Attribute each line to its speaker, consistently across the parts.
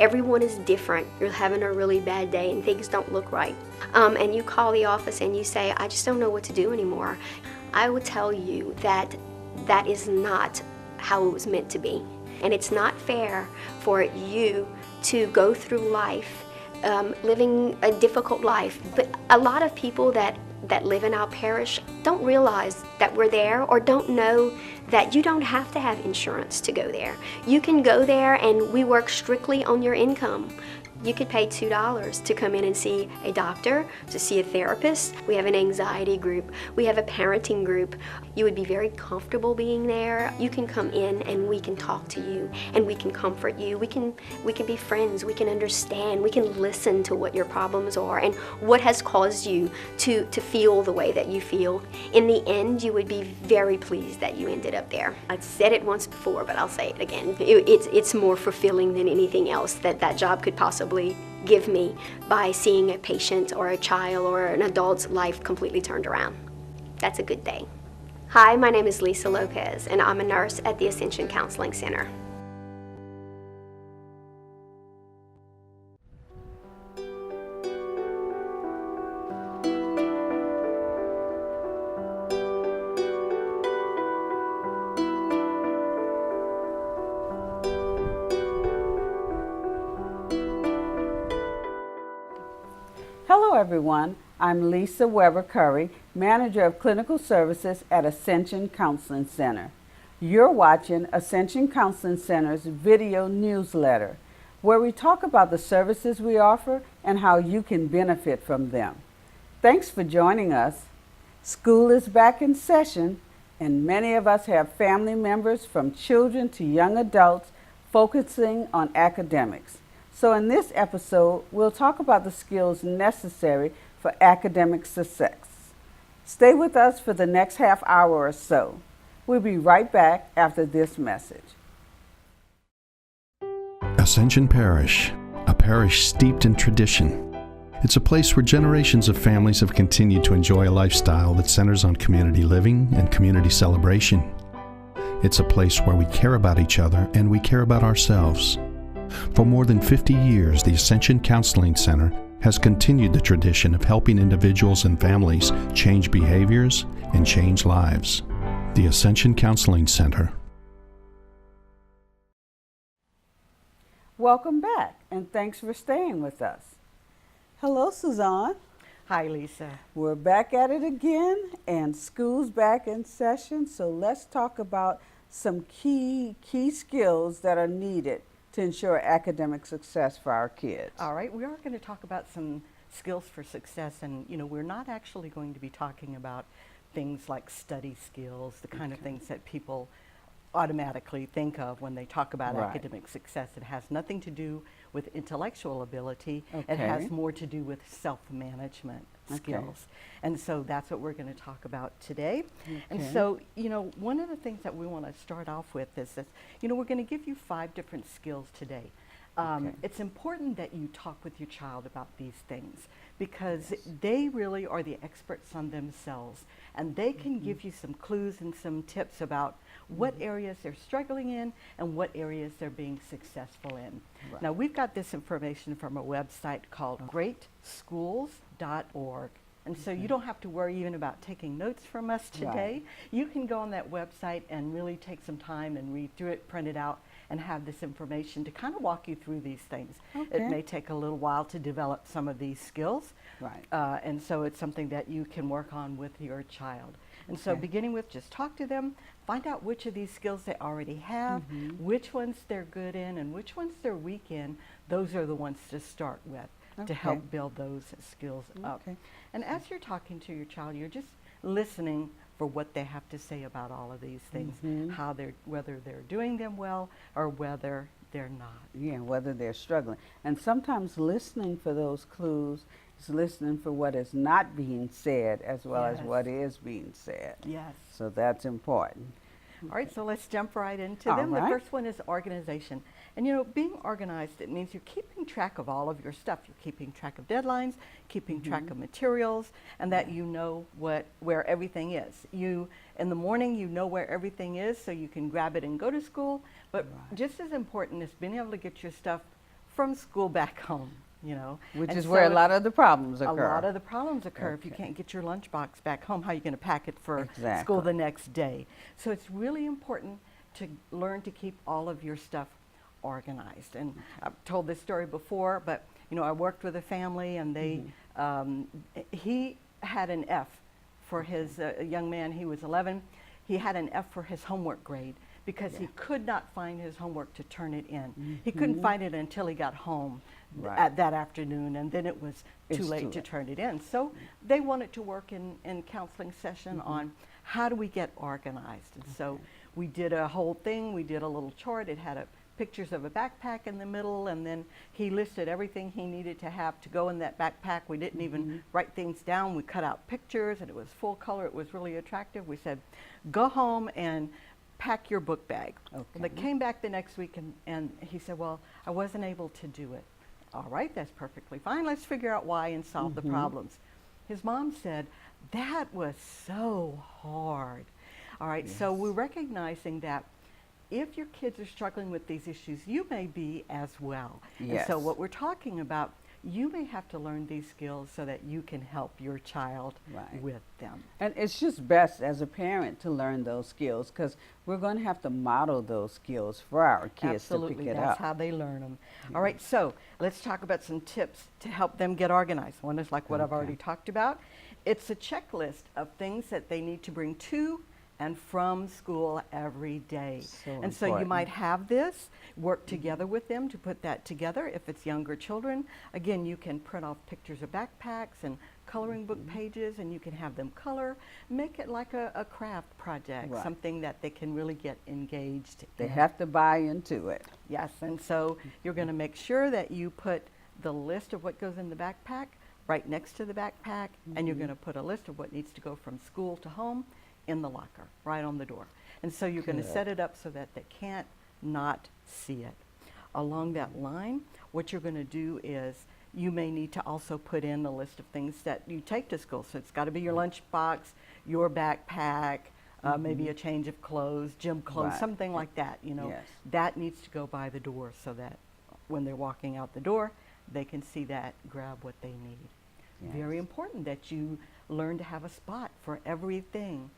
Speaker 1: everyone is different. You're having a really bad day and things don't look right. And you call the office and you say, I just don't know what to do anymore. I would tell you that that is not how it was meant to be. And it's not fair for you to go through life living a difficult life. But a lot of people that live in our parish don't realize that we're there, or don't know that you don't have to have insurance to go there. You can go there and we work strictly on your income. You could pay $2 to come in and see a doctor, to see a therapist. We have an anxiety group. We have a parenting group. You would be very comfortable being there. You can come in and we can talk to you and we can comfort you. We can be friends. We can understand. We can listen to what your problems are and what has caused you to feel the way that you feel. In the end, you would be very pleased that you ended up there. I've said it once before, but I'll say it again. It's more fulfilling than anything else that job could possibly give me, by seeing a patient or a child or an adult's life completely turned around. That's a good day. Hi, my name is Lisa Lopez, and I'm a nurse at the Ascension Counseling Center.
Speaker 2: Hello everyone, I'm Lisa Weber Curry, Manager of Clinical Services at Ascension Counseling Center. You're watching Ascension Counseling Center's video newsletter, where we talk about the services we offer and how you can benefit from them. Thanks for joining us. School is back in session, and many of us have family members from children to young adults focusing on academics. So in this episode, we'll talk about the skills necessary for academic success. Stay with us for the next half hour or so. We'll be right back after this message.
Speaker 3: Ascension Parish, a parish steeped in tradition. It's a place where generations of families have continued to enjoy a lifestyle that centers on community living and community celebration. It's a place where we care about each other and we care about ourselves. For more than 50 years, the Ascension Counseling Center has continued the tradition of helping individuals and families change behaviors and change lives. The Ascension Counseling Center.
Speaker 2: Welcome back, and thanks for staying with us. Hello, Suzanne.
Speaker 4: Hi, Lisa.
Speaker 2: We're back at it again, and school's back in session, so let's talk about some key skills that are needed to ensure academic success for our kids.
Speaker 4: All right, we are going to talk about some skills for success, and we're not actually going to be talking about things like study skills, the kind of things that people automatically think of when they talk about academic success. It has nothing to do with intellectual ability. It has more to do with self-management skills. And so that's what we're going to talk about today. And so, one of the things that we want to start off with is that, we're going to give you 5 different skills today. It's important that you talk with your child about these things, because they really are the experts on themselves, and they can give you some clues and some tips about what areas they're struggling in and what areas they're being successful in. Now, we've got this information from a website called greatschools.org. And so you don't have to worry even about taking notes from us today. You can go on that website and really take some time and read through it, print it out, and have this information to kind of walk you through these things. It may take a little while to develop some of these skills. And so it's something that you can work on with your child. And so beginning with, just talk to them, find out which of these skills they already have, which ones they're good in, and which ones they're weak in. Those are the ones to start with to help build those skills up. And as you're talking to your child, you're just listening for what they have to say about all of these things, whether they're doing them well or whether they're not.
Speaker 2: Yeah, whether they're struggling. And sometimes listening for those clues is listening for what is not being said as well as what is being said. So that's important.
Speaker 4: All right, so let's jump right into them. The first one is organization. And being organized, it means you're keeping track of all of your stuff. You're keeping track of deadlines, keeping track of materials, and that you know where everything is. In the morning, you know where everything is, so you can grab it and go to school. But just as important is being able to get your stuff from school back home, you know.
Speaker 2: Which
Speaker 4: And
Speaker 2: is
Speaker 4: so
Speaker 2: where a
Speaker 4: if-
Speaker 2: lot of the problems
Speaker 4: A
Speaker 2: occur.
Speaker 4: lot of the problems occur if you
Speaker 2: Okay.
Speaker 4: can't get your lunchbox back home. How are you going to pack it for
Speaker 2: Exactly.
Speaker 4: school the next day? So it's really important to learn to keep all of your stuff organized. And I've told this story before, but you know, I worked with a family, and they he had an F for his a young man. He was 11. He had an F for his homework grade because he could not find his homework to turn it in. He couldn't find it until he got home
Speaker 2: Right.
Speaker 4: at that afternoon, and then it was too
Speaker 2: It's
Speaker 4: late
Speaker 2: too
Speaker 4: to
Speaker 2: late.
Speaker 4: turn it in. So they wanted to work in counseling session on how do we get organized. And so we did a whole thing. We did a little chart. It had pictures of a backpack in the middle, and then he listed everything he needed to have to go in that backpack. We didn't even write things down. We cut out pictures, and it was full color. It was really attractive. We said, go home and pack your book bag. Well, they came back the next week, and he said, well, I wasn't able to do it. All right, that's perfectly fine. Let's figure out why and solve the problems. His mom said, that was so hard. All right, so we're recognizing that if your kids are struggling with these issues, you may be as well. And so
Speaker 2: Yes.
Speaker 4: what we're talking about, you may have to learn these skills so that you can help your child
Speaker 2: Right.
Speaker 4: with them.
Speaker 2: And it's just best as a parent to learn those skills, because we're going to have to model those skills for our kids
Speaker 4: Absolutely,
Speaker 2: to pick it
Speaker 4: that's
Speaker 2: up.
Speaker 4: how they learn them. All right, so let's talk about some tips to help them get organized. One is like what I've already talked about. It's a checklist of things that they need to bring to and from school every day.
Speaker 2: So
Speaker 4: and so you
Speaker 2: important.
Speaker 4: might have this, work together with them to put that together. If it's younger children, again, you can print off pictures of backpacks and coloring book pages, and you can have them color. Make it like a craft project,
Speaker 2: Right.
Speaker 4: something that they can really get engaged
Speaker 2: They
Speaker 4: in.
Speaker 2: have to buy into it.
Speaker 4: Yes, and so you're going to make sure that you put the list of what goes in the backpack right next to the backpack, and you're going to put a list of what needs to go from school to home in the locker, right on the door. And so you're going to
Speaker 2: Good.
Speaker 4: set it up so that they can't not see it. Along that line, what you're going to do is you may need to also put in a list of things that you take to school. So it's got to be your lunchbox, your backpack, maybe a change of clothes, gym clothes,
Speaker 2: Right.
Speaker 4: something like that. You know,
Speaker 2: Yes.
Speaker 4: that needs to go by the door so that when they're walking out the door, they can see that, grab what they need. Very
Speaker 2: Yes.
Speaker 4: important that you learn to have a spot for everything.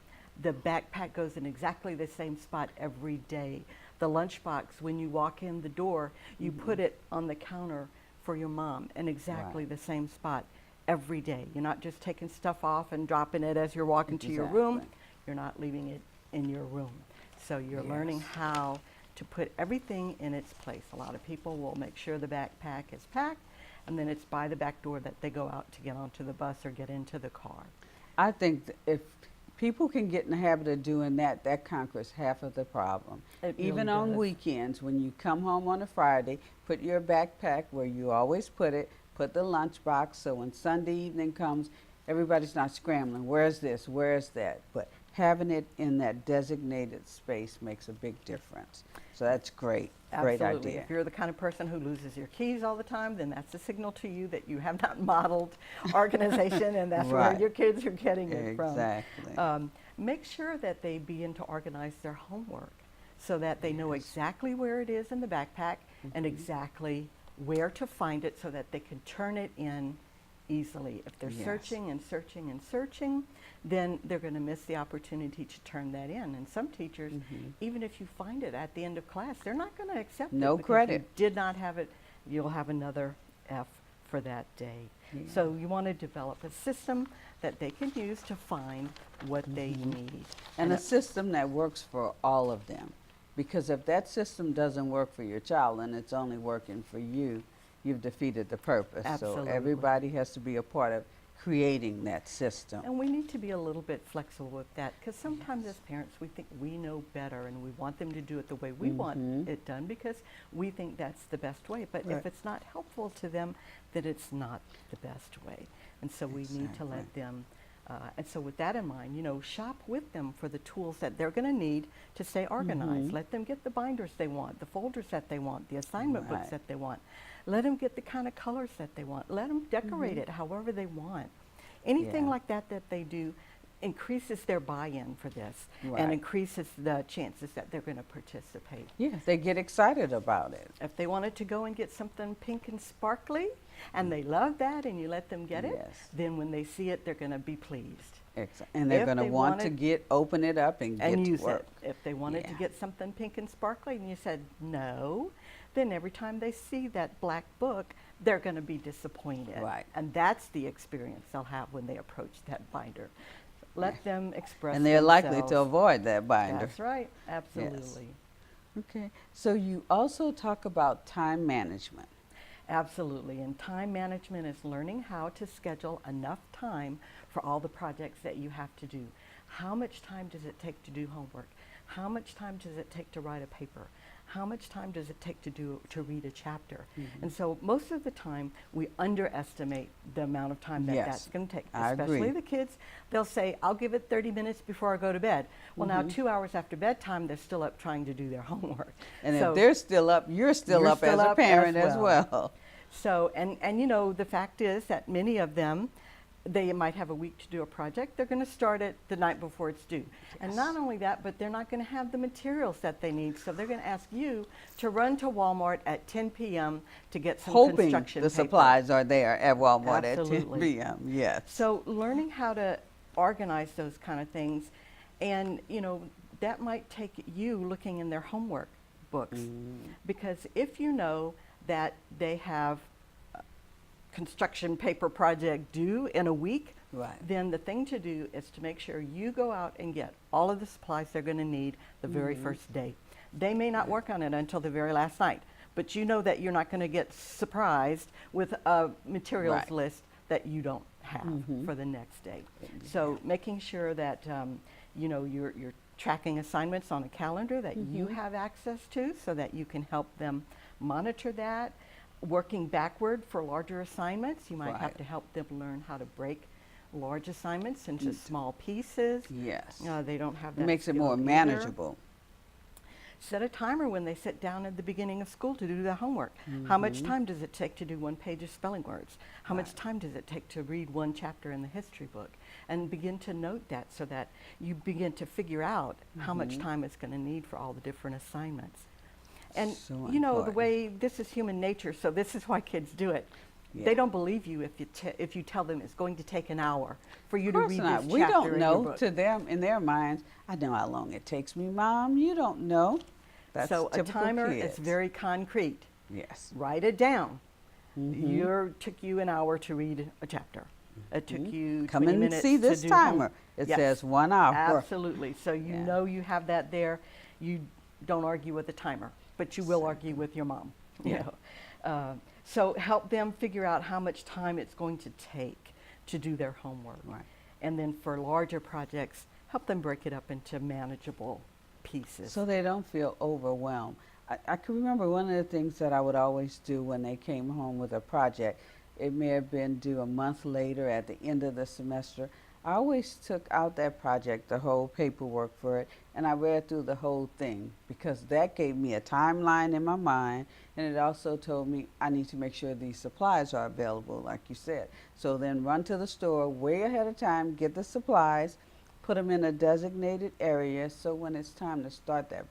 Speaker 4: The backpack goes in exactly the same spot every day. The lunchbox, when you walk in the door, you put it on the counter for your mom in exactly
Speaker 2: Right.
Speaker 4: the same spot every day. You're not just taking stuff off and dropping it as you're walking to your room.
Speaker 2: Exactly.
Speaker 4: You're not leaving it in your room. So you're learning
Speaker 2: Yes.
Speaker 4: how to put everything in its place. A lot of people will make sure the backpack is packed, and then it's by the back door that they go out to get onto the bus or get into the car.
Speaker 2: I think if people can get in the habit of doing that, that conquers half of the problem.
Speaker 4: It
Speaker 2: Even
Speaker 4: really
Speaker 2: on
Speaker 4: does.
Speaker 2: weekends, when you come home on a Friday, put your backpack where you always put it, put the lunchbox, so when Sunday evening comes, everybody's not scrambling, where's this, where's that? But having it in that designated space makes a big difference. So that's great, great
Speaker 4: Absolutely.
Speaker 2: idea.
Speaker 4: If you're the kind of person who loses your keys all the time, then that's a signal to you that you have not modeled organization, and that's where
Speaker 2: Right.
Speaker 4: your kids are getting it from.
Speaker 2: Exactly.
Speaker 4: Make sure that they begin to organize their homework so that they know exactly where it is in the backpack and exactly where to find it so that they can turn it in easily. If they're
Speaker 2: Yes.
Speaker 4: searching and searching and searching, then they're going to miss the opportunity to turn that in. And some teachers, even if you find it at the end of class, they're not going to accept
Speaker 2: No
Speaker 4: it. because
Speaker 2: credit.
Speaker 4: You did not have it. You'll have another F for that day. So you want to develop a system that they can use to find what they need.
Speaker 2: And a system that works for all of them. Because if that system doesn't work for your child and it's only working for you, you've defeated the purpose.
Speaker 4: Absolutely.
Speaker 2: So everybody has to be a part of creating that system.
Speaker 4: And we need to be a little bit flexible with that, because sometimes as parents we think we know better and we want them to do it the way we want it done because we think that's the best way. But if
Speaker 2: Right.
Speaker 4: it's not helpful to them, then it's not the best way. And so we need to let
Speaker 2: Exactly.
Speaker 4: them, and so with that in mind, shop with them for the tools that they're going to need to stay organized. Let them get the binders they want, the folders that they want, the assignment books
Speaker 2: Right.
Speaker 4: that they want. Let them get the kind of colors that they want. Let them decorate it however they want. Anything
Speaker 2: Yeah.
Speaker 4: like that that they do, increases their buy-in for this
Speaker 2: Right.
Speaker 4: and increases the chances that they're going to participate.
Speaker 2: Yes, they get excited about it.
Speaker 4: If they wanted to go and get something pink and sparkly, and they love that, and you let them get it,
Speaker 2: Yes.
Speaker 4: then when they see it, they're going to be pleased.
Speaker 2: And they're
Speaker 4: If
Speaker 2: going to
Speaker 4: they
Speaker 2: want to
Speaker 4: wanted-
Speaker 2: open it up and get to
Speaker 4: use
Speaker 2: work.
Speaker 4: it. If they wanted to
Speaker 2: Yeah.
Speaker 4: get something pink and sparkly, and you said no, then every time they see that black book, they're going to be disappointed.
Speaker 2: Right.
Speaker 4: And that's the experience they'll have when they approach that binder. Let them express
Speaker 2: And they're likely to
Speaker 4: themselves.
Speaker 2: avoid that binder.
Speaker 4: That's right. Absolutely.
Speaker 2: Okay. So you also talk about time management.
Speaker 4: Absolutely. And time management is learning how to schedule enough time for all the projects that you have to do. How much time does it take to do homework? How much time does it take to write a paper? How much time does it take to read a chapter? And so most of the time we underestimate the amount of time that
Speaker 2: Yes,
Speaker 4: that's going to take.
Speaker 2: I
Speaker 4: Especially
Speaker 2: agree.
Speaker 4: the kids, they'll say, I'll give it 30 minutes before I go to bed. Well, now 2 hours after bedtime, they're still up trying to do their homework.
Speaker 2: And
Speaker 4: So
Speaker 2: if they're still up, you're still
Speaker 4: you're
Speaker 2: up
Speaker 4: still
Speaker 2: as a
Speaker 4: up as
Speaker 2: parent as
Speaker 4: well.
Speaker 2: well.
Speaker 4: So, and you know, the fact is that many of them, they might have a week to do a project. They're going to start it the night before it's due. And not only that, but they're not going to have the materials that they need. So they're going to ask you to run to Walmart at 10 p.m. to get some
Speaker 2: Hoping
Speaker 4: construction
Speaker 2: the
Speaker 4: paper.
Speaker 2: supplies are there at Walmart
Speaker 4: Absolutely.
Speaker 2: at 10 p.m. Yes.
Speaker 4: So learning how to organize those kind of things, and you know, that might take you looking in their homework books. Because if you know that they have a construction paper project due in a week,
Speaker 2: Right.
Speaker 4: then the thing to do is to make sure you go out and get all of the supplies they're going to need the very first day. They may not work on it until the very last night, but you know that you're not going to get surprised with a materials
Speaker 2: Right.
Speaker 4: list that you don't have for the next day. So making sure that you know you're tracking assignments on a calendar that you have access to, so that you can help them monitor that. Working backward for larger assignments, you might have
Speaker 2: Right.
Speaker 4: to help them learn how to break large assignments into small pieces.
Speaker 2: Yes.
Speaker 4: They don't have
Speaker 2: It
Speaker 4: that
Speaker 2: makes it
Speaker 4: skill
Speaker 2: more
Speaker 4: either.
Speaker 2: manageable.
Speaker 4: Set a timer when they sit down at the beginning of school to do their homework. How much time does it take to do one page of spelling words? How much time does it take to read one chapter in the history book? And begin to note that, so that you begin to figure out how much time it's going to need for all the different assignments. And
Speaker 2: So
Speaker 4: you know, the
Speaker 2: important.
Speaker 4: way, this is human nature, so this is why kids do it.
Speaker 2: Yeah.
Speaker 4: They don't believe you if you tell them it's going to take an hour for you
Speaker 2: Of
Speaker 4: to
Speaker 2: course
Speaker 4: read
Speaker 2: not.
Speaker 4: this
Speaker 2: We
Speaker 4: chapter
Speaker 2: don't
Speaker 4: in your
Speaker 2: know.
Speaker 4: book.
Speaker 2: To them, in their minds, I know how long it takes me, Mom. You don't know. That's
Speaker 4: So a
Speaker 2: typical
Speaker 4: timer
Speaker 2: kids.
Speaker 4: is very concrete.
Speaker 2: Yes.
Speaker 4: Write it down. Took you an hour to read a chapter. It took you
Speaker 2: Come
Speaker 4: 20
Speaker 2: and
Speaker 4: minutes
Speaker 2: see
Speaker 4: to
Speaker 2: this
Speaker 4: do
Speaker 2: timer.
Speaker 4: home-
Speaker 2: It
Speaker 4: Yes,
Speaker 2: says 1 hour.
Speaker 4: Absolutely. So you
Speaker 2: Yeah.
Speaker 4: know you have that there. You don't argue with the timer, but you will argue with your mom. You
Speaker 2: Yeah.
Speaker 4: know. So help them figure out how much time it's going to take to do their homework.
Speaker 2: Right.
Speaker 4: And then for larger projects, help them break it up into manageable pieces.
Speaker 2: So they don't feel overwhelmed. I can remember one of the things that I would always do when they came home with a project. It may have been due a month later at the end of the semester. I always took out that project, the whole paperwork for it, and I read through the whole thing, because that gave me a timeline in my mind, and it also told me I need to make sure these supplies are available, like you said. So then run to the store way ahead of time, get the supplies, put them in a designated area, so when it's time to start that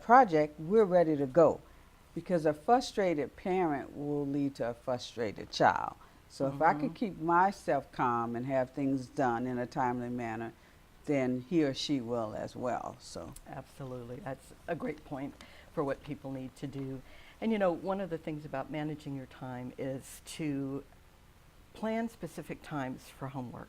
Speaker 2: project, we're ready to go. Because a frustrated parent will lead to a frustrated child. So if I could keep myself calm and have things done in a timely manner, then he or she will as well. So
Speaker 4: Absolutely. That's a great point for what people need to do. And you know, one of the things about managing your time is to plan specific times for homework.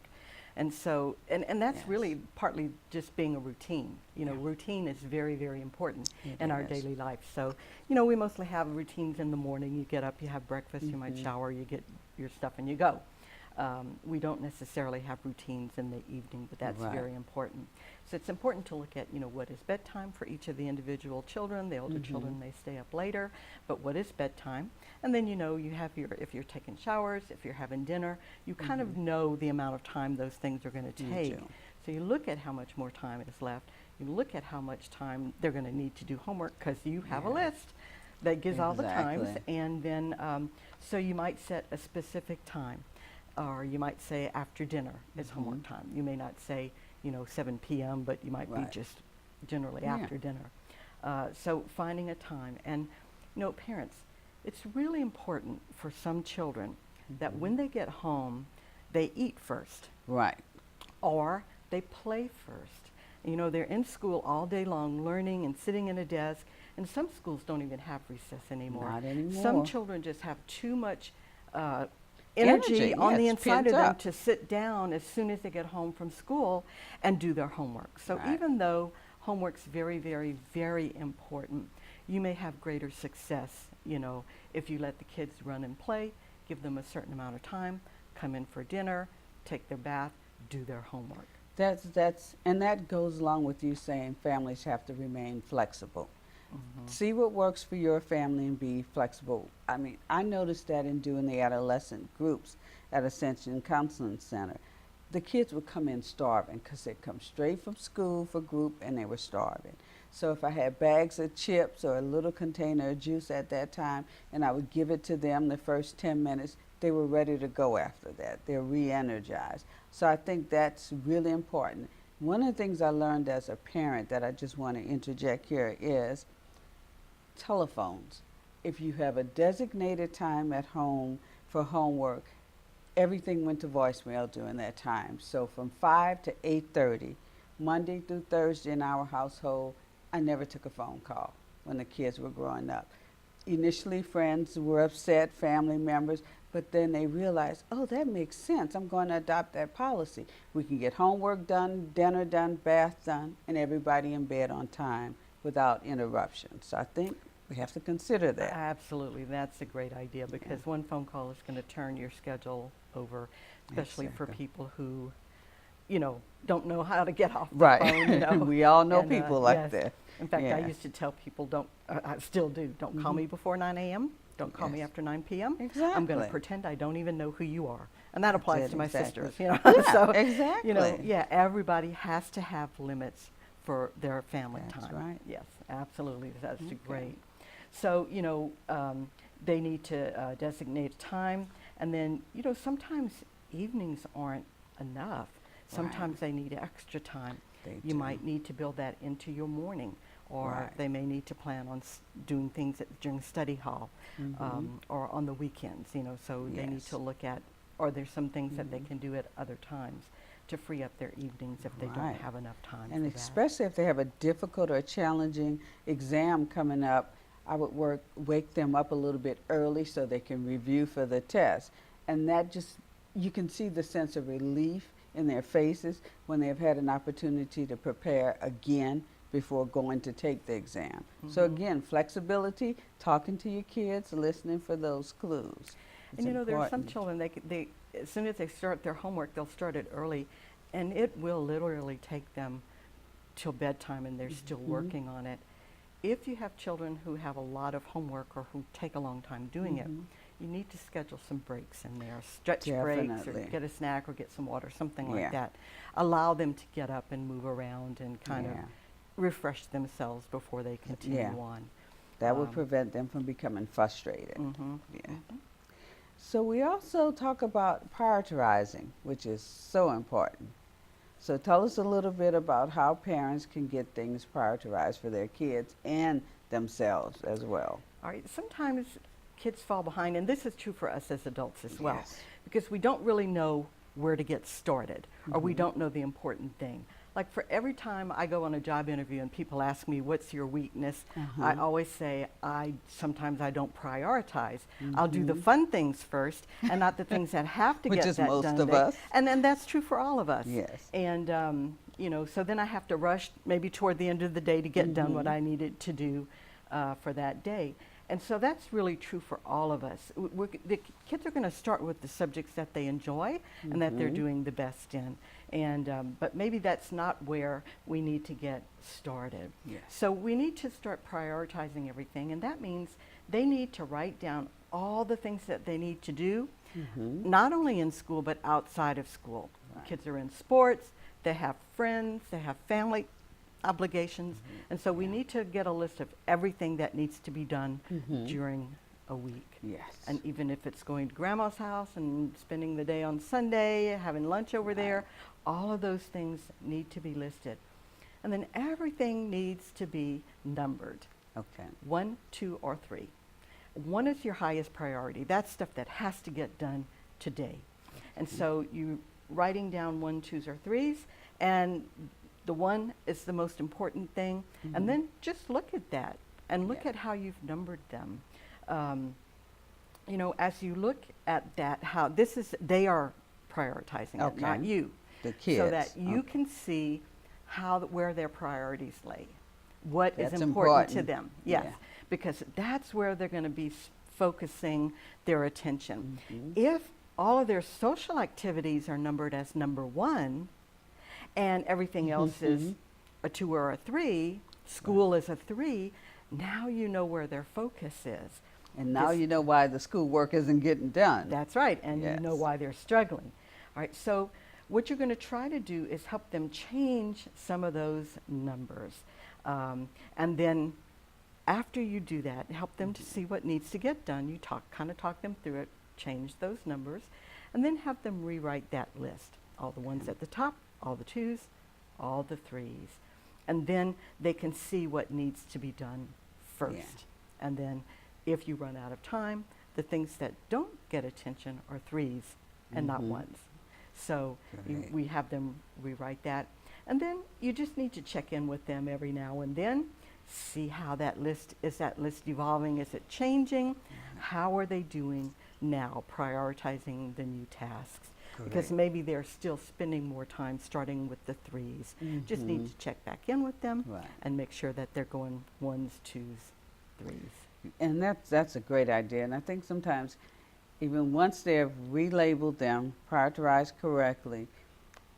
Speaker 4: And so, and that's
Speaker 2: Yes.
Speaker 4: really partly just being a routine. You know, routine is very, very important in our
Speaker 2: is.
Speaker 4: daily life. So, you know, we mostly have routines in the morning. You get up, you have breakfast, you might shower, you get your stuff, and you go. We don't necessarily have routines in the evening, but that's
Speaker 2: Right.
Speaker 4: very important. So it's important to look at, you know, what is bedtime for each of the individual children. The older children may stay up later, but what is bedtime? And then, you know, you have your, if you're taking showers, if you're having dinner, you kind of know the amount of time those things are going to
Speaker 2: You
Speaker 4: take.
Speaker 2: do.
Speaker 4: So you look at how much more time is left. You look at how much time they're going to need to do homework, because you have a
Speaker 2: Yeah.
Speaker 4: list that gives all the times.
Speaker 2: Exactly.
Speaker 4: And then, so you might set a specific time. or you might say after dinner is homework time. You may not say, 7 p.m., but you might be just generally after dinner. So finding a time. And, parents, it's really important for some children that when they get home, they eat first.
Speaker 2: Right.
Speaker 4: Or they play first. They're in school all day long learning and sitting in a desk, and some schools don't even have recess anymore.
Speaker 2: Not anymore.
Speaker 4: Some children just have too much energy on the inside of them to sit down as soon as they get home from school and do their homework. So even though homework's very, very, very important, you may have greater success, if you let the kids run and play, give them a certain amount of time, come in for dinner, take their bath, do their homework.
Speaker 2: And that goes along with you saying families have to remain flexible. See what works for your family and be flexible. I mean, I noticed that in doing the adolescent groups at Ascension Counseling Center. The kids would come in starving because they'd come straight from school for group and they were starving. So if I had bags of chips or a little container of juice at that time and I would give it to them the first 10 minutes, they were ready to go after that. They're re-energized. So I think that's really important. One of the things I learned as a parent that I just want to interject here is telephones. If you have a designated time at home for homework, everything went to voicemail during that time. So from 5 to 8:30, Monday through Thursday in our household, I never took a phone call when the kids were growing up. Initially, friends were upset, family members, but then they realized, oh, that makes sense. I'm going to adopt that policy. We can get homework done, dinner done, bath done, and everybody in bed on time without interruption. So I think we have to consider that.
Speaker 4: Absolutely, that's a great idea because one phone call is going to turn your schedule over, especially for people who, don't know how to get off the phone.
Speaker 2: We all know people like that.
Speaker 4: In fact, I used to tell people, I still do, don't call me before 9 a.m., don't call me after 9 p.m.
Speaker 2: Exactly.
Speaker 4: I'm going to pretend I don't even know who you are. And that applies to my sisters.
Speaker 2: Yeah,
Speaker 4: So,
Speaker 2: exactly.
Speaker 4: Everybody has to have limits for their family time.
Speaker 2: That's right.
Speaker 4: Yes, absolutely. That's great. So, they need to designate time. And then, sometimes evenings aren't enough. Sometimes they need extra time. You might need to build that into your morning. Or they may need to plan on doing things during study hall or on the weekends, so they need to look at, or there's some things that they can do at other times to free up their evenings if they don't have enough time
Speaker 2: and
Speaker 4: for
Speaker 2: especially if they have a difficult or challenging exam coming up, I would wake them up a little bit early so they can review for the test. And that just, you can see the sense of relief in their faces when they've had an opportunity to prepare again before going to take the exam. So again, flexibility, talking to your kids, listening for those clues.
Speaker 4: And there are some children, they as soon as they start their homework, they'll start it early, and it will literally take them till bedtime and they're still working on it. If you have children who have a lot of homework or who take a long time doing it, you need to schedule some breaks in there, stretch breaks, or get a snack or get some water, something like that. Allow them to get up and move around and kind of refresh themselves before they continue on.
Speaker 2: That would prevent them from becoming frustrated. So we also talk about prioritizing, which is so important. So tell us a little bit about how parents can get things prioritized for their kids and themselves as well.
Speaker 4: All right, sometimes kids fall behind, and this is true for us as adults as well, because we don't really know where to get started, or we don't know the important thing. Like for every time I go on a job interview and people ask me, what's your weakness? I always say, sometimes I don't prioritize. I'll do the fun things first and not the things that have to
Speaker 2: Which
Speaker 4: get
Speaker 2: is
Speaker 4: that
Speaker 2: most
Speaker 4: done.
Speaker 2: of us.
Speaker 4: And then that's true for all of us.
Speaker 2: Yes.
Speaker 4: And, so then I have to rush maybe toward the end of the day to get done what I needed to do for that day. And so that's really true for all of us. The kids are going to start with the subjects that they enjoy and that they're doing the best in. And but maybe that's not where we need to get started. So we need to start prioritizing everything, and that means they need to write down all the things that they need to do, not only in school but outside of school. Kids are in sports, they have friends, they have family obligations, and so we need to get a list of everything that needs to be done during a week.
Speaker 2: Yes.
Speaker 4: And even if it's going to grandma's house and spending the day on Sunday, having lunch over there, all of those things need to be listed. And then everything needs to be numbered.
Speaker 2: Okay.
Speaker 4: 1, 2, or 3. 1 is your highest priority. That's stuff that has to get done today. And so you writing down 1, 2s, or 3s, and the 1 is the most important thing. And then just look at that and look at how you've numbered them. You know, as you look at that, how this is, they are prioritizing it, not you.
Speaker 2: The kids.
Speaker 4: So that you can see where their priorities lay. What
Speaker 2: That's
Speaker 4: is important to
Speaker 2: important.
Speaker 4: them. Yes,
Speaker 2: Yeah.
Speaker 4: because that's where they're going to be focusing their attention. If all of their social activities are numbered as number 1 and everything else is a 2 or a 3, school is a 3, now you know where their focus is.
Speaker 2: And now you know why the schoolwork isn't getting done.
Speaker 4: That's right, and you know
Speaker 2: Yes.
Speaker 4: why they're struggling. All right, so what you're going to try to do is help them change some of those numbers. And then after you do that, help them to see what needs to get done. You kind of talk them through it, change those numbers, and then have them rewrite that list. All the ones at the top, all the 2s, all the 3s. And then they can see what needs to be done first.
Speaker 2: Yeah.
Speaker 4: And then if you run out of time, the things that don't get attention are 3s and not 1s. So we have them rewrite that. And then you just need to check in with them every now and then, see how that list evolving? Is it changing? How are they doing now, prioritizing the new tasks? Because maybe they're still spending more time starting with the 3s. Just need to check back in with them and make sure that they're going 1s, 2s, 3s.
Speaker 2: And that's a great idea. And I think sometimes even once they've relabeled them, prioritized correctly,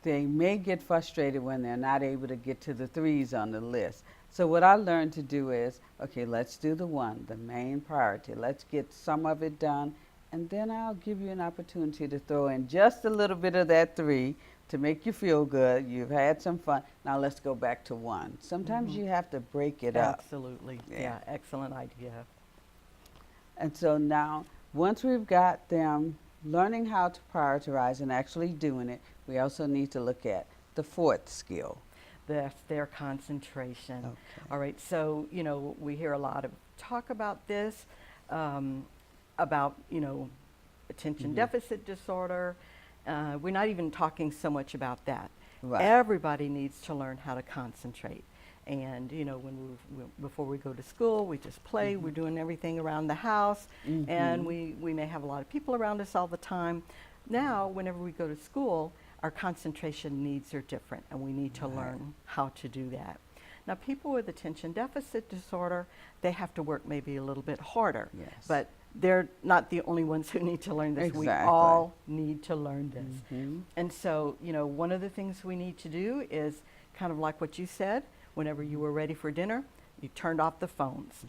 Speaker 2: they may get frustrated when they're not able to get to the 3s on the list. So what I learned to do is, okay, let's do the 1, the main priority. Let's get some of it done, and then I'll give you an opportunity to throw in just a little bit of that 3 to make you feel good. You've had some fun. Now let's go back to 1. Sometimes you have to break it up.
Speaker 4: Absolutely. Yeah, excellent idea.
Speaker 2: And so now, once we've got them learning how to prioritize and actually doing it, we also need to look at the 4th skill.
Speaker 4: That's their concentration. All right, so, you know, we hear a lot of talk about this, about, you know, attention deficit disorder. We're not even talking so much about that. Everybody needs to learn how to concentrate. And, you know, before we go to school, we just play. We're doing everything around the house. And we may have a lot of people around us all the time. Now, whenever we go to school, our concentration needs are different, and we need to learn how to do that. Now, people with attention deficit disorder, they have to work maybe a little bit harder. But they're not the only ones who need to learn this. We all need to learn this. And so, you know, one of the things we need to do is kind of like what you said. Whenever you were ready for dinner, you turned off the phones.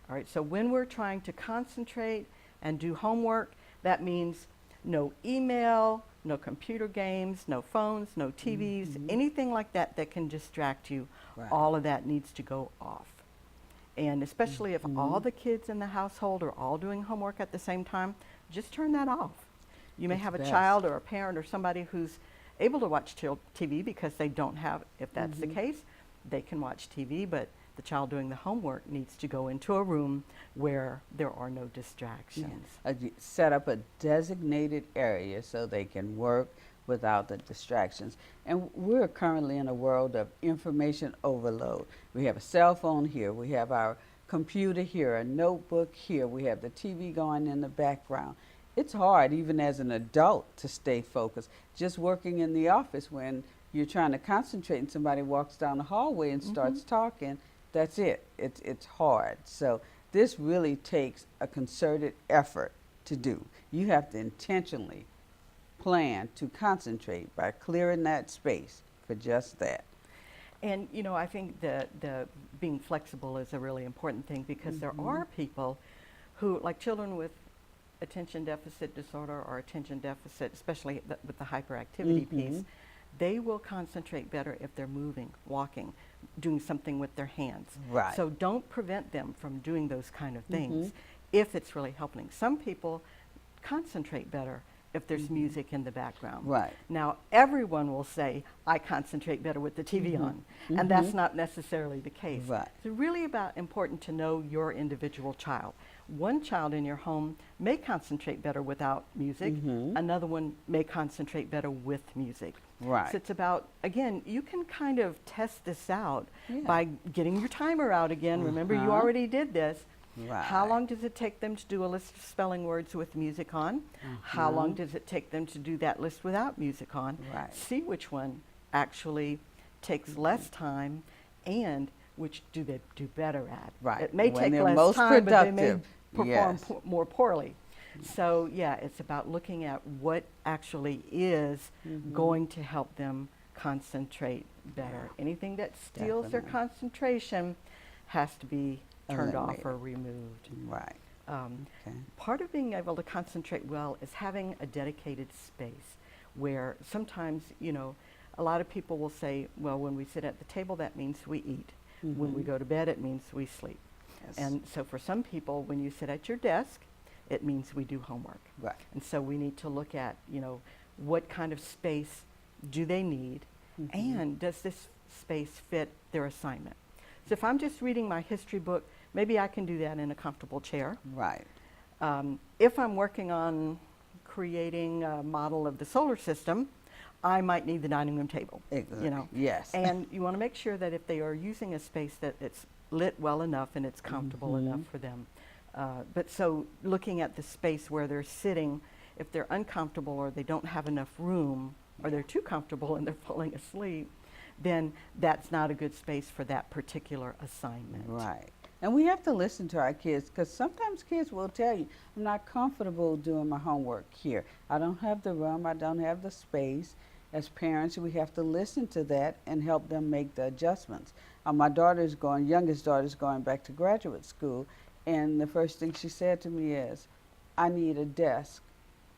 Speaker 4: All right, so when we're trying to concentrate and do homework, that means no email, no computer games, no phones, no TVs, anything like that that can distract you. All of that needs to go off. And especially if all the kids in the household are all doing homework at the same time, just turn that off. You may have a child or a parent or somebody who's able to watch TV because they don't have, if that's the case, they can watch TV, but the child doing the homework needs to go into a room where there are no distractions.
Speaker 2: Set up a designated area so they can work without the distractions. And we're currently in a world of information overload. We have a cell phone here, we have our computer here, a notebook here, we have the TV going in the background. It's hard, even as an adult, to stay focused. Just working in the office when you're trying to concentrate and somebody walks down the hallway and starts talking, that's it. It's hard. So this really takes a concerted effort to do. You have to intentionally plan to concentrate by clearing that space for just that.
Speaker 4: And, you know, I think the being flexible is a really important thing because there are people who, like children with attention deficit disorder or attention deficit, especially with the hyperactivity piece, they will concentrate better if they're moving, walking, doing something with their hands. So don't prevent them from doing those kind of things. if it's really helping. Some people concentrate better if there's music in the background.
Speaker 2: Right.
Speaker 4: Now, everyone will say, I concentrate better with the TV on, and that's not necessarily the case.
Speaker 2: Right.
Speaker 4: It's really important to know your individual child. One child in your home may concentrate better without music. Another one may concentrate better with music.
Speaker 2: Right.
Speaker 4: So it's about, again, you can kind of test this out by getting your timer out again. Remember, you already did this.
Speaker 2: Right.
Speaker 4: How long does it take them to do a list of spelling words with music on? How long does it take them to do that list without music on?
Speaker 2: Right.
Speaker 4: See which one actually takes less time and which do they do better at.
Speaker 2: Right.
Speaker 4: It may
Speaker 2: When
Speaker 4: take
Speaker 2: they're
Speaker 4: less
Speaker 2: most
Speaker 4: time, but they may
Speaker 2: productive.
Speaker 4: perform
Speaker 2: Yes.
Speaker 4: more poorly. So yeah, it's about looking at what actually is going to help them concentrate better. Anything that steals their
Speaker 2: Definitely.
Speaker 4: concentration has to be turned off or
Speaker 2: Eliminated.
Speaker 4: removed.
Speaker 2: Right. Okay.
Speaker 4: Part of being able to concentrate well is having a dedicated space where sometimes, a lot of people will say, well, when we sit at the table, that means we eat. When we go to bed, it means we sleep.
Speaker 2: Yes.
Speaker 4: And so for some people, when you sit at your desk, it means we do homework.
Speaker 2: Right.
Speaker 4: And so we need to look at, what kind of space do they need, and does this space fit their assignment? So if I'm just reading my history book, maybe I can do that in a comfortable chair.
Speaker 2: Right.
Speaker 4: If I'm working on creating a model of the solar system, I might need the dining room table.
Speaker 2: Exactly. Yes.
Speaker 4: And you want to make sure that if they are using a space that it's lit well enough and it's comfortable enough for them. But so looking at the space where they're sitting, if they're uncomfortable or they don't have enough room or they're too comfortable and they're falling asleep, then that's not a good space for that particular assignment.
Speaker 2: Right. And we have to listen to our kids, because sometimes kids will tell you, I'm not comfortable doing my homework here. I don't have the room, I don't have the space. As parents, we have to listen to that and help them make the adjustments. My youngest daughter's going back to graduate school, and the first thing she said to me is, I need a desk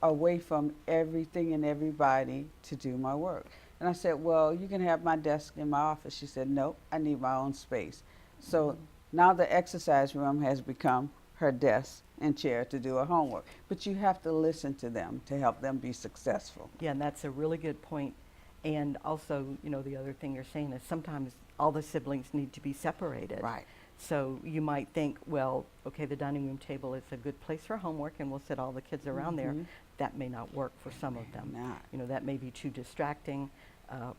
Speaker 2: away from everything and everybody to do my work. And I said, well, you can have my desk in my office. She said, nope, I need my own space. So now the exercise room has become her desk and chair to do her homework. But you have to listen to them to help them be successful.
Speaker 4: Yeah, and that's a really good point. And also, the other thing you're saying is sometimes all the siblings need to be separated.
Speaker 2: Right.
Speaker 4: So you might think, well, okay, the dining room table is a good place for homework and we'll sit all the kids around there. That may not work for some of them.
Speaker 2: Not.
Speaker 4: That may be too distracting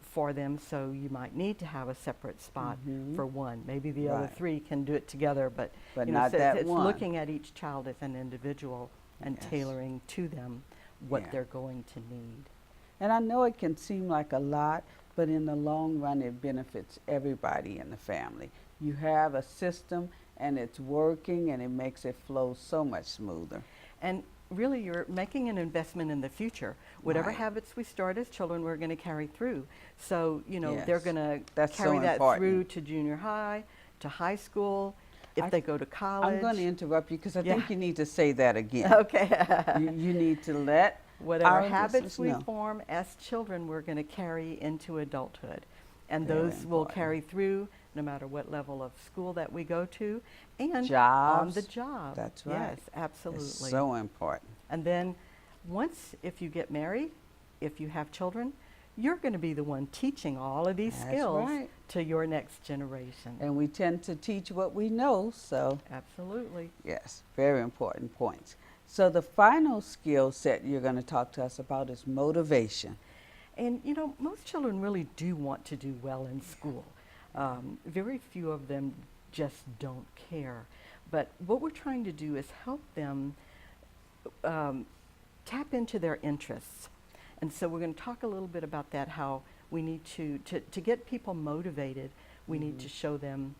Speaker 4: for them, so you might need to have a separate spot for one. Maybe the other
Speaker 2: Right.
Speaker 4: three can do it together, but
Speaker 2: not
Speaker 4: so
Speaker 2: that
Speaker 4: it's
Speaker 2: one.
Speaker 4: looking at each child as an individual and
Speaker 2: Yes.
Speaker 4: tailoring to them what
Speaker 2: Yeah.
Speaker 4: they're going to need.
Speaker 2: And I know it can seem like a lot, but in the long run, it benefits everybody in the family. You have a system and it's working and it makes it flow so much smoother.
Speaker 4: And really, you're making an investment in the future. Whatever
Speaker 2: Right.
Speaker 4: habits we start as children, we're going to carry through. So, they're
Speaker 2: Yes.
Speaker 4: going to
Speaker 2: That's
Speaker 4: carry
Speaker 2: so
Speaker 4: that
Speaker 2: important.
Speaker 4: through to junior high, to high school, if they go to college.
Speaker 2: I'm going to interrupt you because I
Speaker 4: Yeah.
Speaker 2: think you need to say that again.
Speaker 4: Okay.
Speaker 2: You need to let
Speaker 4: Whatever
Speaker 2: our
Speaker 4: habits
Speaker 2: listeners
Speaker 4: we
Speaker 2: know.
Speaker 4: form as children, we're going to carry into adulthood. And
Speaker 2: Very
Speaker 4: those will
Speaker 2: important.
Speaker 4: carry through no matter what level of school that we go to and on
Speaker 2: Jobs.
Speaker 4: the job.
Speaker 2: That's right.
Speaker 4: Yes, absolutely.
Speaker 2: It's so important.
Speaker 4: And then if you get married, if you have children, you're going to be the one teaching all of these
Speaker 2: That's
Speaker 4: skills
Speaker 2: right.
Speaker 4: to your next generation.
Speaker 2: And we tend to teach what we know, so
Speaker 4: Absolutely.
Speaker 2: yes, very important points. So the final skill set you're going to talk to us about is motivation.
Speaker 4: And most children really do want to do well in school. Very few of them just don't care. But what we're trying to do is help them tap into their interests. And so we're going to talk a little bit about that, how we need to get people motivated, we need to show them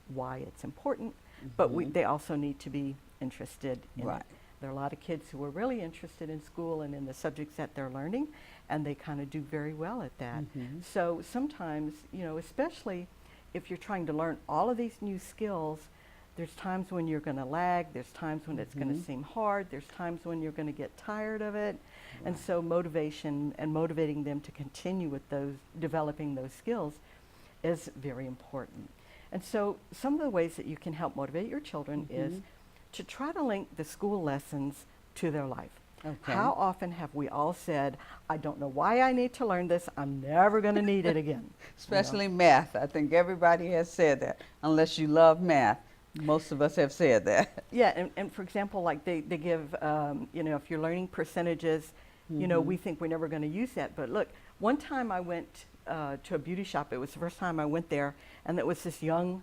Speaker 4: why it's important, but they also need to be interested in
Speaker 2: Right.
Speaker 4: it. There are a lot of kids who are really interested in school and in the subjects that they're learning, and they kind of do very well at that. So sometimes, especially if you're trying to learn all of these new skills, there's times when you're going to lag, there's times when it's going to seem hard, there's times when you're going to get tired of it. And so motivation and motivating them to continue with developing those skills is very important. And so some of the ways that you can help motivate your children is to try to link the school lessons to their life.
Speaker 2: Okay.
Speaker 4: How often have we all said, I don't know why I need to learn this, I'm never going to need it again.
Speaker 2: Especially math. I think everybody has said that, unless you love math. Most of us have said that.
Speaker 4: Yeah, and for example, like they give, if you're learning percentages, we think we're never going to use that. But look, one time I went to a beauty shop. It was the first time I went there, and it was this young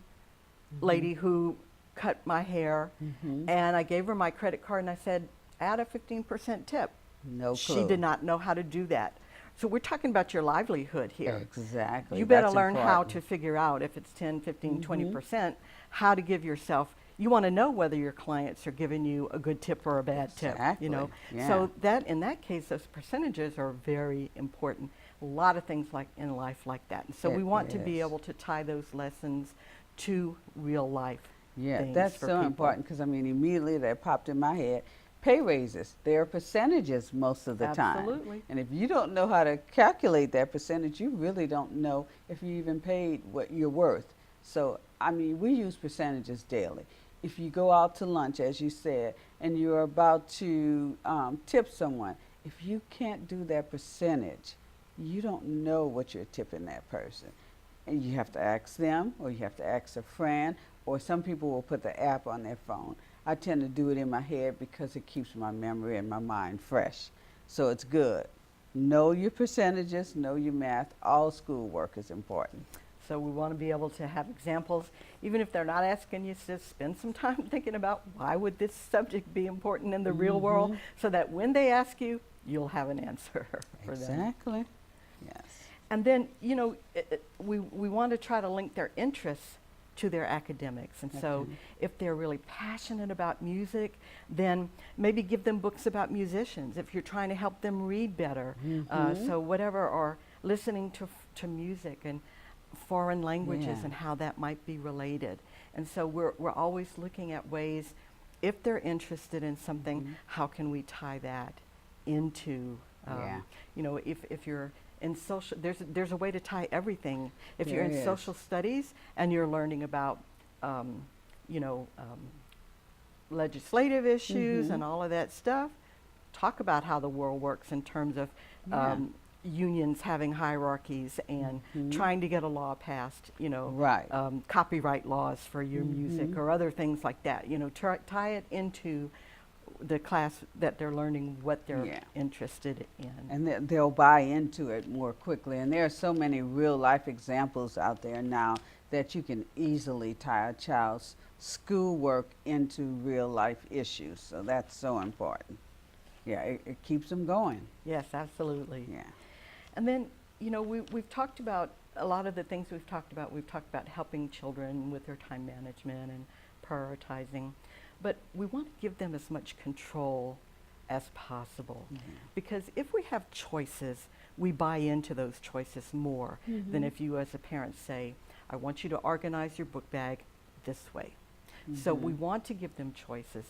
Speaker 4: lady who cut my hair, and I gave her my credit card, and I said, add a 15% tip.
Speaker 2: No clue.
Speaker 4: She did not know how to do that. So we're talking about your livelihood here.
Speaker 2: Exactly.
Speaker 4: You better
Speaker 2: That's
Speaker 4: learn how
Speaker 2: important.
Speaker 4: to figure out if it's 10, 15, 20%, how to give yourself. You want to know whether your clients are giving you a good tip or a bad tip,
Speaker 2: Exactly. Yeah.
Speaker 4: So that in that case, those percentages are very important. A lot of things like in life like that. And so we want to be
Speaker 2: is.
Speaker 4: able to tie those lessons to real life.
Speaker 2: Yeah,
Speaker 4: things
Speaker 2: that's
Speaker 4: for
Speaker 2: so
Speaker 4: people.
Speaker 2: important, because I mean, immediately that popped in my head. Pay raises, they're percentages most of the time.
Speaker 4: Absolutely.
Speaker 2: And if you don't know how to calculate that percentage, you really don't know if you even paid what you're worth. So, I mean, we use percentages daily. If you go out to lunch, as you said, and you're about to tip someone, if you can't do that percentage, you don't know what you're tipping that person. And you have to ask them, or you have to ask a friend, or some people will put the app on their phone. I tend to do it in my head because it keeps my memory and my mind fresh. So it's good. Know your percentages, know your math. All schoolwork is important.
Speaker 4: So we want to be able to have examples, even if they're not asking you, to spend some time thinking about why would this subject be important in the real world, so that when they ask you, you'll have an answer for them.
Speaker 2: Exactly. Yes.
Speaker 4: And then, we want to try to link their interests to their academics. And so if they're really passionate about music, then maybe give them books about musicians if you're trying to help them read better. So whatever, or listening to music and foreign languages and how that might be related. And so we're always looking at ways, if they're interested in something, how can we tie that into, if you're in social, there's a way to tie everything. If you're in social studies and you're learning about, legislative issues and all of that stuff, talk about how the world works in terms of unions having hierarchies and trying to get a law passed, copyright laws for your music or other things like that. Tie it into the class that they're learning, what they're interested in.
Speaker 2: And they'll buy into it more quickly. And there are so many real life examples out there now that you can easily tie a child's schoolwork into real life issues. So that's so important. Yeah, it keeps them going.
Speaker 4: Yes, absolutely.
Speaker 2: Yeah.
Speaker 4: And then, we've talked about a lot of the things we've talked about. We've talked about helping children with their time management and prioritizing. But we want to give them as much control as possible. Because if we have choices, we buy into those choices more than if you as a parent say, I want you to organize your book bag this way. So we want to give them choices.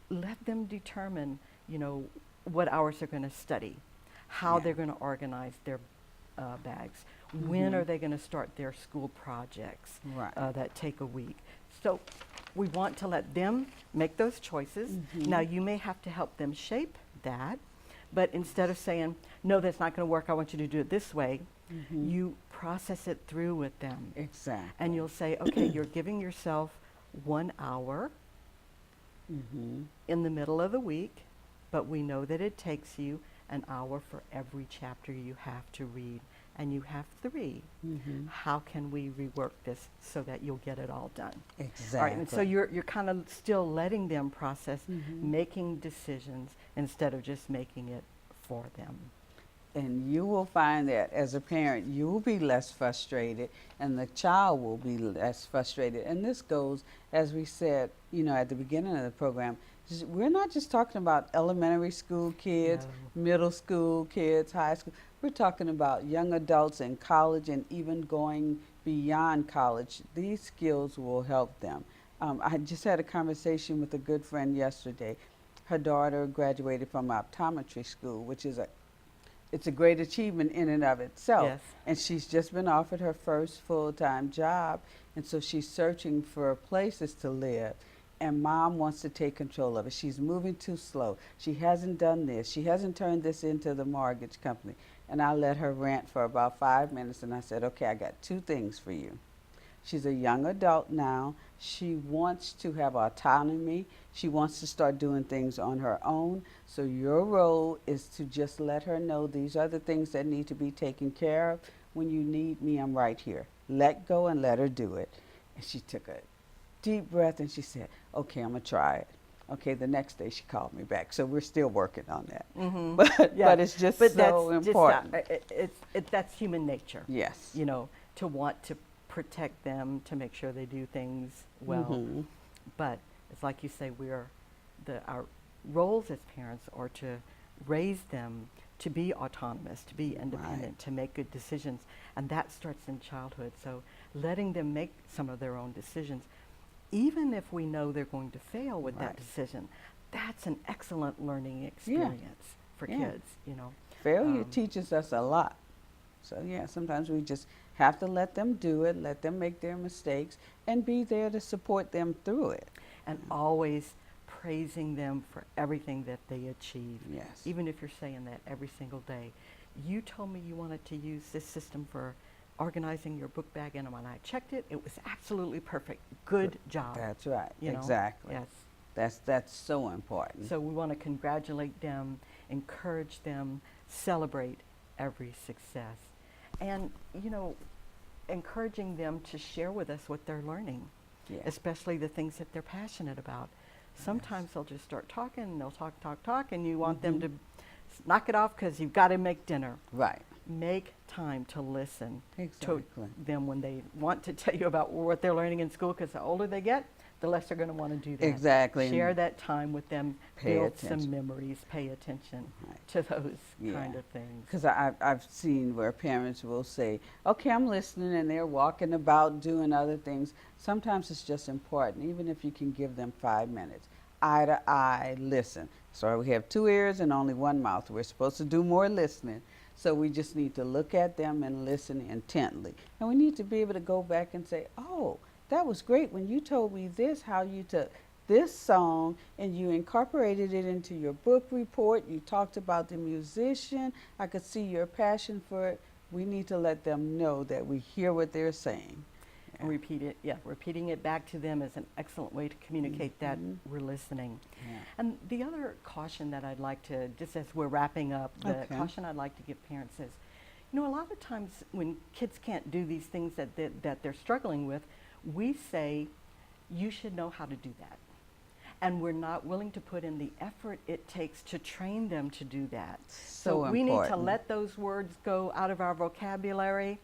Speaker 4: Let them determine, what hours they're going to study, how they're going to organize their bags, when are they going to start their school projects that take a week. So we want to let them make those choices. Now, you may have to help them shape that, but instead of saying, no, that's not going to work, I want you to do it this way, you process it through with them.
Speaker 2: Exactly.
Speaker 4: And you'll say, okay, you're giving yourself 1 hour in the middle of the week, but we know that it takes you an hour for every chapter you have to read, and you have 3. How can we rework this so that you'll get it all done?
Speaker 2: Exactly.
Speaker 4: All right, and so you're kind of still letting them process, making decisions instead of just making it for them.
Speaker 2: And you will find that as a parent, you will be less frustrated, and the child will be less frustrated. And this goes, as we said, at the beginning of the program, we're not just talking about elementary school kids, middle school kids, high school. We're talking about young adults in college and even going beyond college. These skills will help them. I just had a conversation with a good friend yesterday. Her daughter graduated from optometry school, which is it's a great achievement in and of itself.
Speaker 4: Yes.
Speaker 2: And she's just been offered her first full-time job, and so she's searching for places to live. and mom wants to take control of it. She's moving too slow. She hasn't done this. She hasn't turned this into the mortgage company. And I let her rant for about 5 minutes, and I said, okay, I got 2 things for you. She's a young adult now. She wants to have autonomy. She wants to start doing things on her own. So your role is to just let her know these are the things that need to be taken care of. When you need me, I'm right here. Let go and let her do it. And she took a deep breath and she said, okay, I'm going to try it. Okay, the next day she called me back. So we're still working on that. But it's just so important.
Speaker 4: That's human nature.
Speaker 2: Yes.
Speaker 4: You know, to want to protect them, to make sure they do things well. But it's like you say, our roles as parents are to raise them to be autonomous, to be independent, to make good decisions. And that starts in childhood. So letting them make some of their own decisions, even if we know they're going to fail with that decision, that's an excellent learning experience for kids, you know.
Speaker 2: Failure teaches us a lot. So sometimes we just have to let them do it, let them make their mistakes, and be there to support them through it.
Speaker 4: And always praising them for everything that they achieve.
Speaker 2: Yes.
Speaker 4: Even if you're saying that every single day. You told me you wanted to use this system for organizing your book bag, and when I checked it, it was absolutely perfect. Good job.
Speaker 2: That's right.
Speaker 4: You know?
Speaker 2: Exactly.
Speaker 4: Yes.
Speaker 2: That's so important.
Speaker 4: So we want to congratulate them, encourage them, celebrate every success. And, you know, encouraging them to share with us what they're learning, especially the things that they're passionate about. Sometimes they'll just start talking, and they'll talk, and you want them to knock it off because you've got to make dinner.
Speaker 2: Right.
Speaker 4: Make time to listen
Speaker 2: to
Speaker 4: them when they want to tell you about what they're learning in school, because the older they get, the less they're going to want to do that.
Speaker 2: Exactly.
Speaker 4: Share that time with them, build some memories, pay attention to those kind of things.
Speaker 2: Because I've seen where parents will say, okay, I'm listening, and they're walking about doing other things. Sometimes it's just important, even if you can give them 5 minutes. Eye to eye, listen. So we have 2 ears and only 1 mouth. We're supposed to do more listening. So we just need to look at them and listen intently. And we need to be able to go back and say, oh, that was great when you told me this, how you took this song and you incorporated it into your book report. You talked about the musician. I could see your passion for it. We need to let them know that we hear what they're saying.
Speaker 4: And repeat it, repeating it back to them is an excellent way to communicate that we're listening. And the other caution that I'd like to, just as we're wrapping up, the caution I'd like to give parents is, you know, a lot of times when kids can't do these things that they're struggling with, we say, you should know how to do that. And we're not willing to put in the effort it takes to train them to do that. So we need to let those words go out of our vocabulary.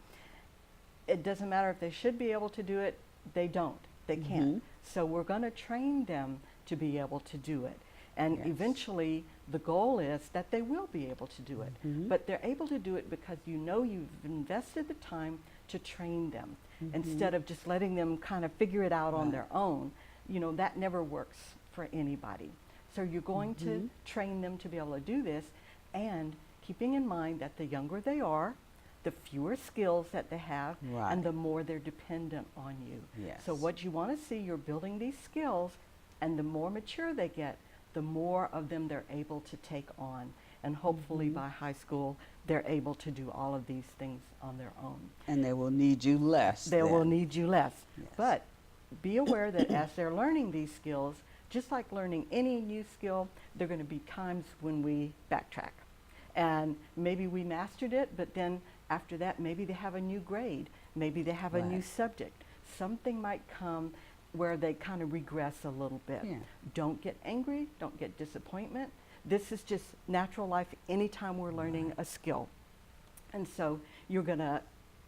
Speaker 4: It doesn't matter if they should be able to do it, they don't, they can't. So we're going to train them to be able to do it. And eventually the goal is that they will be able to do it. But they're able to do it because you know you've invested the time to train them instead of just letting them kind of figure it out on their own. You know, that never works for anybody. So you're going to train them to be able to do this, and keeping in mind that the younger they are, the fewer skills that they have, and the more they're dependent on you. So what you want to see, you're building these skills, and the more mature they get, the more of them they're able to take on. And hopefully by high school, they're able to do all of these things on their own.
Speaker 2: And they will need you less.
Speaker 4: They will need you less. But be aware that as they're learning these skills, just like learning any new skill, there are going to be times when we backtrack. And maybe we mastered it, but then after that, maybe they have a new grade. Maybe they have a new subject. Something might come where they kind of regress a little bit. Don't get angry. Don't get disappointment. This is just natural life anytime we're learning a skill. And so you're going to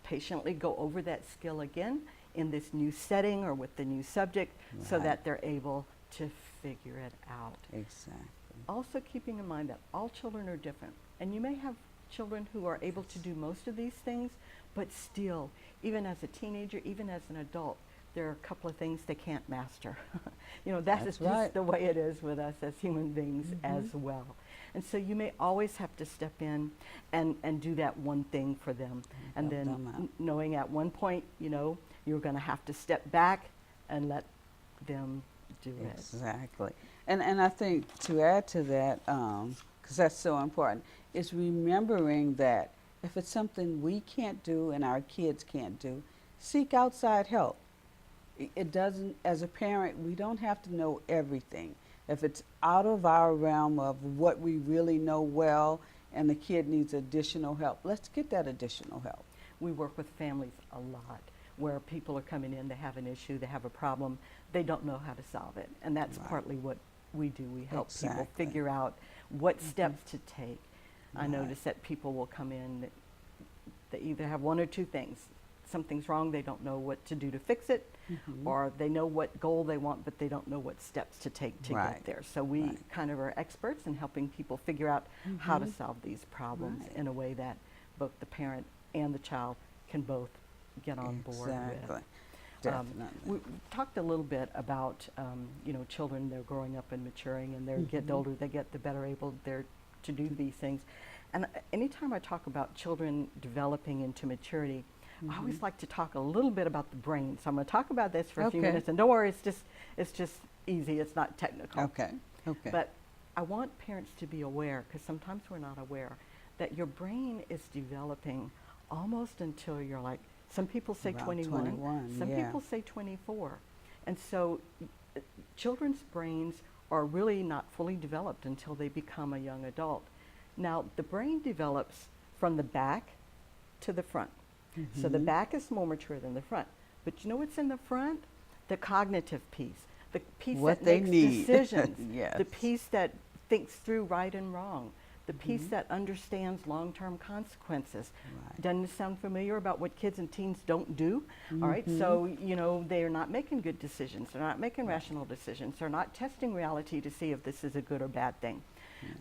Speaker 4: patiently go over that skill again in this new setting or with the new subject so that they're able to figure it out.
Speaker 2: Exactly.
Speaker 4: Also keeping in mind that all children are different. And you may have children who are able to do most of these things, but still, even as a teenager, even as an adult, there are a couple of things they can't master. You know, that's just the way it is with us as human beings as well. And so you may always have to step in and do that one thing for them. And then knowing at one point, you know, you're going to have to step back and let them do it.
Speaker 2: Exactly. And I think to add to that, because that's so important, is remembering that if it's something we can't do and our kids can't do, seek outside help. It doesn't, as a parent, we don't have to know everything. If it's out of our realm of what we really know well and the kid needs additional help, let's get that additional help.
Speaker 4: We work with families a lot where people are coming in, they have an issue, they have a problem, they don't know how to solve it. And that's
Speaker 2: Right.
Speaker 4: partly what we do. We help people
Speaker 2: Exactly.
Speaker 4: figure out what steps to take. I
Speaker 2: Right.
Speaker 4: notice that people will come in that they either have one or two things. Something's wrong, they don't know what to do to fix it, or they know what goal they want, but they don't know what steps to take to
Speaker 2: Right.
Speaker 4: get there. So we
Speaker 2: Right.
Speaker 4: kind of are experts in helping people figure out how to solve these problems
Speaker 2: Right.
Speaker 4: in a way that both the parent and the child can both get on board
Speaker 2: Exactly.
Speaker 4: with.
Speaker 2: Definitely.
Speaker 4: We talked a little bit about, children, they're growing up and maturing, and they get older, they get the better able they're to do these things. And anytime I talk about children developing into maturity, I always like to talk a little bit about the brain. So I'm going to talk about this for a few
Speaker 2: Okay.
Speaker 4: minutes, and don't worry, it's just easy. It's not technical.
Speaker 2: Okay. Okay.
Speaker 4: But I want parents to be aware, because sometimes we're not aware, that your brain is developing almost until you're like, some people say
Speaker 2: Around
Speaker 4: 21, some
Speaker 2: yeah.
Speaker 4: people say 24. And so children's brains are really not fully developed until they become a young adult. Now, the brain develops from the back to the front. So the back is more mature than the front. But you know what's in the front? The cognitive piece, the piece
Speaker 2: What
Speaker 4: that
Speaker 2: they
Speaker 4: makes
Speaker 2: need.
Speaker 4: decisions,
Speaker 2: Yes.
Speaker 4: the piece that thinks through right and wrong, the piece that understands long-term consequences.
Speaker 2: Right.
Speaker 4: Doesn't it sound familiar about what kids and teens don't do? All right, so, they're not making good decisions. They're not making rational decisions. They're not testing reality to see if this is a good or bad thing.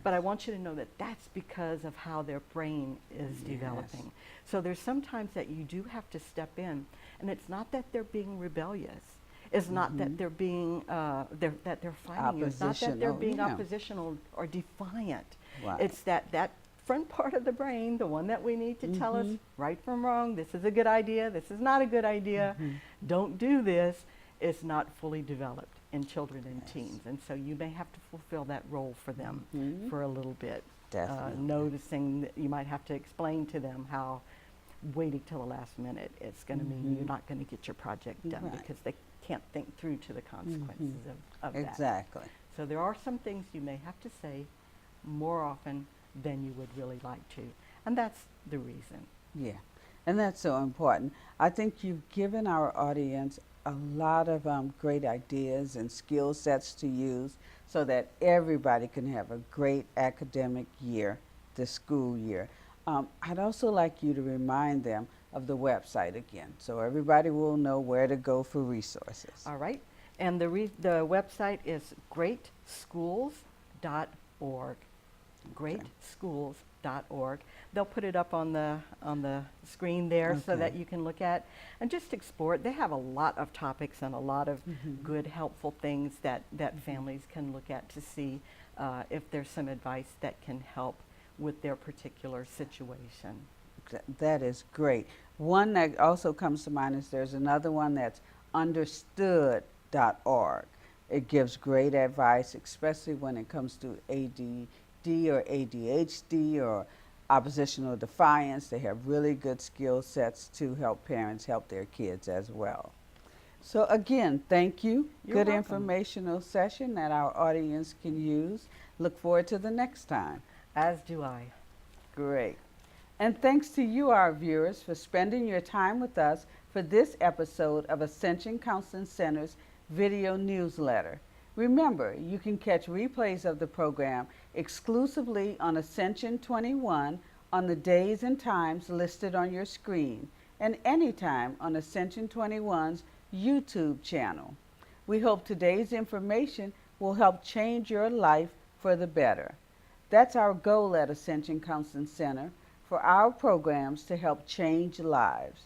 Speaker 4: But I want you to know that that's because of how their brain is developing. So there's sometimes that you do have to step in, and it's not that they're being rebellious. It's not that they're being that they're fighting you. It's not that they're
Speaker 2: Oppositional,
Speaker 4: being
Speaker 2: yeah.
Speaker 4: oppositional or defiant.
Speaker 2: Right.
Speaker 4: It's that front part of the brain, the one that we need to tell us right from wrong. This is a good idea. This is not a good idea. Don't do this. Is not fully developed in children and teens, and so you may have to fulfill that role for them for a little bit.
Speaker 2: Definitely.
Speaker 4: Noticing that you might have to explain to them how waiting till the last minute it's going to mean you're not going to get your project done
Speaker 2: Right.
Speaker 4: because they can't think through to the consequences of that.
Speaker 2: Exactly.
Speaker 4: So there are some things you may have to say more often than you would really like to, and that's the reason.
Speaker 2: Yeah, and that's so important. I think you've given our audience a lot of great ideas and skill sets to use so that everybody can have a great academic year, this school year. I'd also like you to remind them of the website again, so everybody will know where to go for resources.
Speaker 4: All right, and the website is greatschools.org. Greatschools.org. They'll put it up on the screen there so that
Speaker 2: Okay.
Speaker 4: you can look at and just explore it. They have a lot of topics and a lot of good, helpful things that families can look at to see if there's some advice that can help with their particular situation.
Speaker 2: That is great. One that also comes to mind is there's another one that's understood.org. It gives great advice, especially when it comes to ADD or ADHD or oppositional defiance. They have really good skill sets to help parents help their kids as well. So again, thank you.
Speaker 4: You're
Speaker 2: Good
Speaker 4: welcome.
Speaker 2: informational session that our audience can use. Look forward to the next time.
Speaker 4: As do I.
Speaker 2: Great. And thanks to you, our viewers, for spending your time with us for this episode of Ascension Counseling Center's video newsletter. Remember, you can catch replays of the program exclusively on Ascension 21 on the days and times listed on your screen, and anytime on Ascension 21's YouTube channel. We hope today's information will help change your life for the better. That's our goal at Ascension Counseling Center, for our programs to help change lives.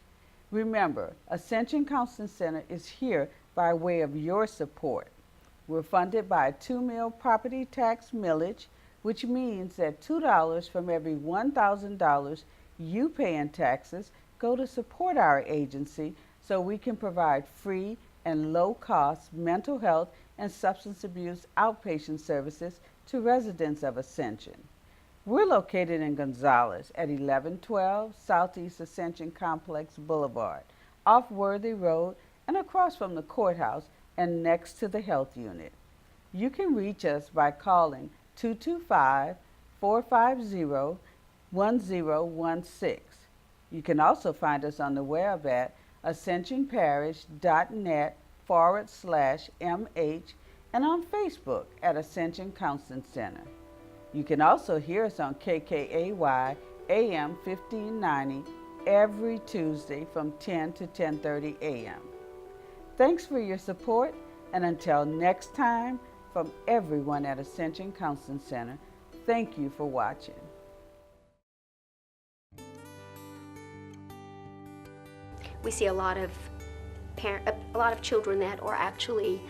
Speaker 2: Remember, Ascension Counseling Center is here by way of your support. We're funded by a 2-mil property tax millage, which means that $2 from every $1,000 you pay in taxes go to support our agency so we can provide free and low-cost mental health and substance abuse outpatient services to residents of Ascension. We're located in Gonzales at 1112 Southeast Ascension Complex Boulevard, off Worthy Road and across from the courthouse and next to the health unit. You can reach us by calling 225-450-1016. You can also find us on the web at ascensionparish.net/MH and on Facebook at Ascension Counseling Center. You can also hear us on KKAY AM 1590 every Tuesday from 10 to 10:30 a.m. Thanks for your support, and until next time, from everyone at Ascension Counseling Center, thank you for watching.
Speaker 1: We see a lot of children that are actually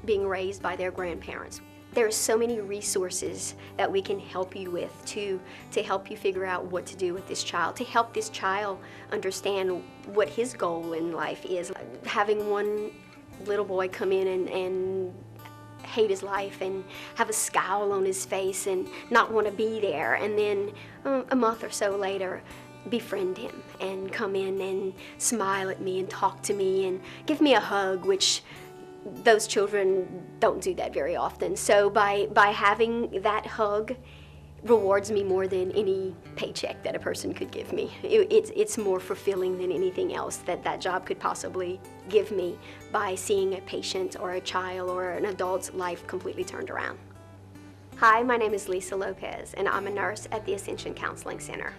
Speaker 1: being raised by their grandparents. There are so many resources that we can help you with to help you figure out what to do with this child, to help this child understand what his goal in life is. Having one little boy come in and hate his life and have a scowl on his face and not want to be there, and then a month or so later befriend him and come in and smile at me and talk to me and give me a hug, which those children don't do that very often. So by having that hug rewards me more than any paycheck that a person could give me. It's more fulfilling than anything else that job could possibly give me, by seeing a patient or a child or an adult's life completely turned around. Hi, my name is Lisa Lopez, and I'm a nurse at the Ascension Counseling Center.